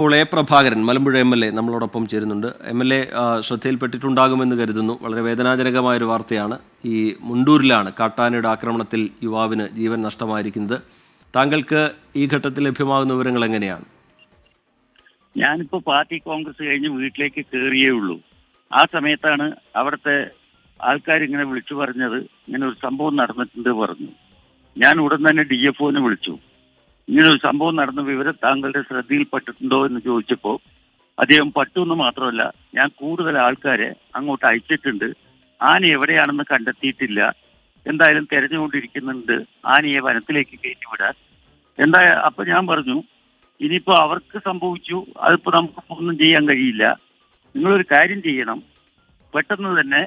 ഇപ്പോൾ പ്രഭാകരൻ മലമ്പുഴ MLA നമ്മളോടൊപ്പം ചേരുന്നുണ്ട്. MLA ശ്രദ്ധയിൽപ്പെട്ടിട്ടുണ്ടാകുമെന്ന് കരുതുന്നു. വളരെ വേദനാജനകമായൊരു വാർത്തയാണ്. ഈ മുണ്ടൂരിലാണ് കാട്ടാനയുടെ ആക്രമണത്തിൽ യുവാവിന് ജീവൻ നഷ്ടമായിരിക്കുന്നത്. താങ്കൾക്ക് ഈ ഘട്ടത്തിൽ ലഭ്യമാകുന്ന വിവരങ്ങൾ എങ്ങനെയാണ്? ഞാനിപ്പോൾ പാർട്ടി കോൺഗ്രസ് കഴിഞ്ഞ് വീട്ടിലേക്ക് കയറിയേ ഉള്ളൂ. ആ സമയത്താണ് അവിടുത്തെ ആൾക്കാരിങ്ങനെ വിളിച്ചു പറഞ്ഞത്, ഇങ്ങനെ ഒരു സംഭവം നടന്നിട്ടുണ്ട് പറഞ്ഞു. ഞാൻ ഉടൻ തന്നെ DFOനെ വിളിച്ചു. ഇങ്ങനെ ഒരു സംഭവം നടന്ന വിവരം താങ്കളുടെ ശ്രദ്ധയിൽപ്പെട്ടിട്ടുണ്ടോ എന്ന് ചോദിച്ചപ്പോൾ അദ്ദേഹം പറ്റുമെന്ന് മാത്രമല്ല, ഞാൻ കൂടുതൽ ആൾക്കാരെ അങ്ങോട്ട് അയച്ചിട്ടുണ്ട്, ആന എവിടെയാണെന്ന് കണ്ടെത്തിയിട്ടില്ല, എന്തായാലും തെരഞ്ഞുകൊണ്ടിരിക്കുന്നുണ്ട് ആനയെ വനത്തിലേക്ക് കയറ്റിവിടാൻ. അപ്പൊ ഞാൻ പറഞ്ഞു, ഇനിയിപ്പോ അവർക്ക് സംഭവിച്ചു, അതിപ്പോ നമുക്ക് ഒന്നും ചെയ്യാൻ കഴിയില്ല. നിങ്ങളൊരു കാര്യം ചെയ്യണം, പെട്ടെന്ന് തന്നെ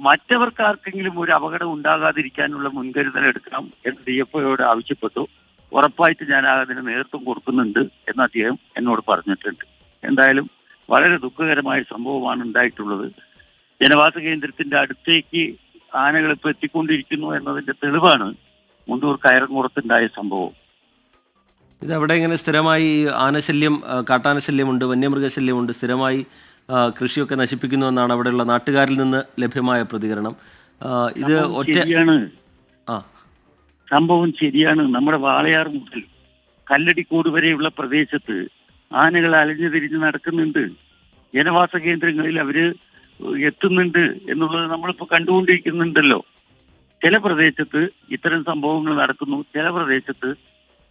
മറ്റവർക്ക് ആർക്കെങ്കിലും ഒരു അപകടം ഉണ്ടാകാതിരിക്കാനുള്ള മുൻകരുതൽ എടുക്കണം എന്ന് DFOയോട് ആവശ്യപ്പെട്ടു. ഉറപ്പായിട്ട് ഞാൻ അതിന് നേതൃത്വം കൊടുക്കുന്നുണ്ട് എന്ന് അദ്ദേഹം എന്നോട് പറഞ്ഞിട്ടുണ്ട്. എന്തായാലും വളരെ ദുഃഖകരമായ സംഭവമാണ് ഉണ്ടായിട്ടുള്ളത്. ജനവാസ കേന്ദ്രത്തിന്റെ അടുത്തേക്ക് ആനകൾ ഇപ്പോൾ എത്തിക്കൊണ്ടിരിക്കുന്നു എന്നതിന്റെ തെളിവാണ് മുണ്ടൂർ കയറങ്ങുറത്തുണ്ടായ സംഭവം. ഇതവിടെ ഇങ്ങനെ സ്ഥിരമായി ആനശല്യം, കാട്ടാനശല്യമുണ്ട്, വന്യമൃഗശല്യമുണ്ട്, സ്ഥിരമായി കൃഷിയൊക്കെ നശിപ്പിക്കുന്നു എന്നാണ് അവിടെയുള്ള നാട്ടുകാരിൽ നിന്ന് ലഭ്യമായ പ്രതികരണം. ഇത് സംഭവം ശരിയാണ്. നമ്മുടെ വാളയാർ മുതൽ കല്ലടിക്കോട് വരെയുള്ള പ്രദേശത്ത് ആനകൾ അലഞ്ഞു തിരിഞ്ഞ് നടക്കുന്നുണ്ട്. ജനവാസ കേന്ദ്രങ്ങളിൽ അവര് എത്തുന്നുണ്ട് എന്നുള്ളത് നമ്മളിപ്പോൾ കണ്ടുകൊണ്ടിരിക്കുന്നുണ്ടല്ലോ. ചില പ്രദേശത്ത് ഇത്തരം സംഭവങ്ങൾ നടക്കുന്നു, ചില പ്രദേശത്ത്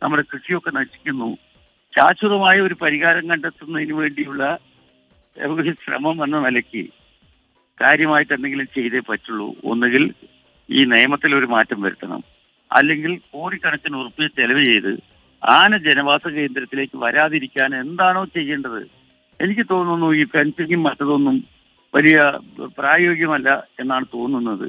നമ്മുടെ കൃഷിയൊക്കെ നശിക്കുന്നു. ശാശ്വതമായ ഒരു പരിഹാരം കണ്ടെത്തുന്നതിന് വേണ്ടിയുള്ള ഒരു ശ്രമം എന്ന നിലയ്ക്ക് കാര്യമായിട്ട് എന്തെങ്കിലും ചെയ്തേ പറ്റുള്ളൂ. ഒന്നുകിൽ ഈ നിയമത്തിൽ ഒരു മാറ്റം വരുത്തണം, അല്ലെങ്കിൽ കോടിക്കണക്കിന് ഉറുപ്പിക ചെലവ് ചെയ്ത് ആന ജനവാസ കേന്ദ്രത്തിലേക്ക് വരാതിരിക്കാൻ എന്താണോ ചെയ്യേണ്ടത്. എനിക്ക് തോന്നുന്നു ഈ ഫെൻസിങ്ങും മറ്റതൊന്നും വലിയ പ്രായോഗികമല്ല എന്നാണ് തോന്നുന്നത്.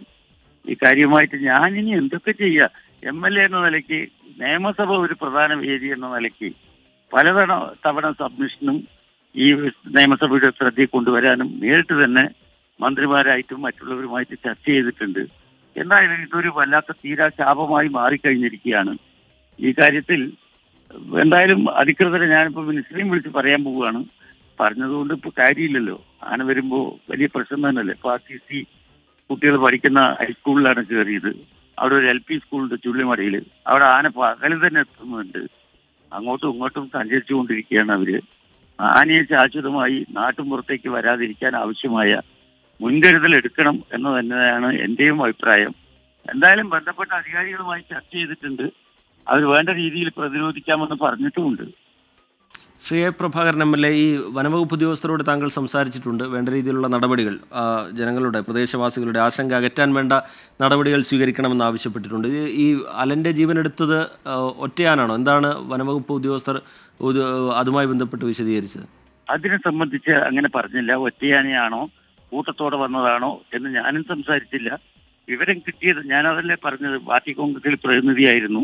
ഈ കാര്യമായിട്ട് ഞാനിനി എന്തൊക്കെ ചെയ്യുക? MLA എന്ന നിലയ്ക്ക്, നിയമസഭ ഒരു പ്രധാന വേദി എന്ന നിലയ്ക്ക് തവണ സബ്മിഷനും ഈ നിയമസഭയുടെ ശ്രദ്ധയിൽ കൊണ്ടുവരാനും നേരിട്ട് തന്നെ മന്ത്രിമാരായിട്ടും മറ്റുള്ളവരുമായിട്ട് ചർച്ച ചെയ്തിട്ടുണ്ട്. എന്തായാലും ഇതൊരു വല്ലാത്ത തീരാശാപമായി മാറിക്കഴിഞ്ഞിരിക്കുകയാണ്. ഈ കാര്യത്തിൽ എന്തായാലും അധികൃതരെ ഞാനിപ്പോൾ മിനിസ്റ്ററിയും വിളിച്ച് പറയാൻ പോവുകയാണ്. പറഞ്ഞതുകൊണ്ട് ഇപ്പോൾ കാര്യമില്ലല്ലോ. ആന വരുമ്പോൾ വലിയ പ്രശ്നം തന്നെയല്ലേ. ഇപ്പോൾ RTC കുട്ടികൾ പഠിക്കുന്ന ഹൈസ്കൂളിലാണ് കയറിയത്. അവിടെ ഒരു LP സ്കൂളുണ്ട് ചുള്ളിമടയിൽ. അവിടെ ആന പകലിൽ തന്നെ എത്തുന്നുണ്ട്. അങ്ങോട്ടും ഇങ്ങോട്ടും സഞ്ചരിച്ചു കൊണ്ടിരിക്കുകയാണ് അവര്. ആനയെ ശാശ്വതമായി നാട്ടുമ്പുറത്തേക്ക് വരാതിരിക്കാൻ ആവശ്യമായ മുൻകരുതൽ എടുക്കണം എന്ന് തന്നെയാണ് എന്റെയും അഭിപ്രായം. എന്തായാലും ബന്ധപ്പെട്ട അധികാരികളുമായി ചർച്ച ചെയ്തിട്ടുണ്ട്. അവർ വേണ്ട രീതിയിൽ പ്രതിരോധിക്കാമെന്ന് പറഞ്ഞിട്ടുമുണ്ട്. ശ്രീ പ്രഭാകരൻ MLA, ഈ വനവകുപ്പ് ഉദ്യോഗസ്ഥരോട് താങ്കൾ സംസാരിച്ചിട്ടുണ്ട്. വേണ്ട രീതിയിലുള്ള നടപടികൾ, ജനങ്ങളുടെ, പ്രദേശവാസികളുടെ ആശങ്ക അകറ്റാൻ വേണ്ട നടപടികൾ സ്വീകരിക്കണമെന്ന് ആവശ്യപ്പെട്ടിട്ടുണ്ട്. ഈ അലൻ്റെ ജീവനെടുത്തത് ഒറ്റയാനാണോ? എന്താണ് വനവകുപ്പ് ഉദ്യോഗസ്ഥർ അതുമായി ബന്ധപ്പെട്ട് വിശദീകരിച്ചത്? അതിനെ സംബന്ധിച്ച് അങ്ങനെ പറഞ്ഞില്ല. ഒറ്റയാനയാണോ കൂട്ടത്തോടെ വന്നതാണോ എന്ന് ഞാനും സംസാരിച്ചില്ല. വിവരം കിട്ടിയത്, ഞാനതല്ലേ പറഞ്ഞത്, പാർട്ടി കോൺഗ്രസിൽ പ്രതിനിധിയായിരുന്നു.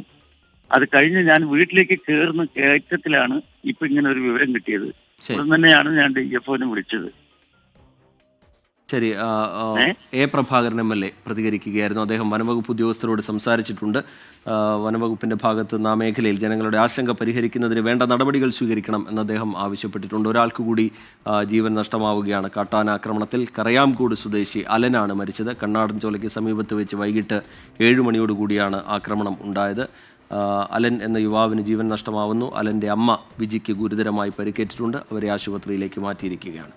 അത് കഴിഞ്ഞ് ഞാൻ വീട്ടിലേക്ക് കയറുന്ന കയറ്റത്തിലാണ് ഇപ്പൊ ഇങ്ങനെ ഒരു വിവരം കിട്ടിയത്. ഉടൻ തന്നെയാണ് ഞാൻ DFOനെ വിളിച്ചത്. ശരി, പ്രഭാകരൻ MLA പ്രതികരിക്കുകയായിരുന്നു. അദ്ദേഹം വനവകുപ്പ് ഉദ്യോഗസ്ഥരോട് സംസാരിച്ചിട്ടുണ്ട്. വനവകുപ്പിന്റെ ഭാഗത്ത് നിന്ന് ആ മേഖലയിൽ ജനങ്ങളുടെ ആശങ്ക പരിഹരിക്കുന്നതിന് വേണ്ട നടപടികൾ സ്വീകരിക്കണം എന്ന് അദ്ദേഹം ആവശ്യപ്പെട്ടിട്ടുണ്ട്. ഒരാൾക്ക് കൂടി ജീവൻ നഷ്ടമാവുകയാണ് കാട്ടാന ആക്രമണത്തിൽ. കറയാംകൂട് സ്വദേശി അലനാണ് മരിച്ചത്. കണ്ണാടൻചോലയ്ക്ക് സമീപത്ത് വെച്ച് വൈകിട്ട് 7 മണിയോടുകൂടിയാണ് ആക്രമണം ഉണ്ടായത്. അലൻ എന്ന യുവാവിന് ജീവൻ നഷ്ടമാവുന്നു. അലൻ്റെ അമ്മ വിജിക്ക് ഗുരുതരമായി പരിക്കേറ്റിട്ടുണ്ട്. അവരെ ആശുപത്രിയിലേക്ക് മാറ്റിയിരിക്കുകയാണ്.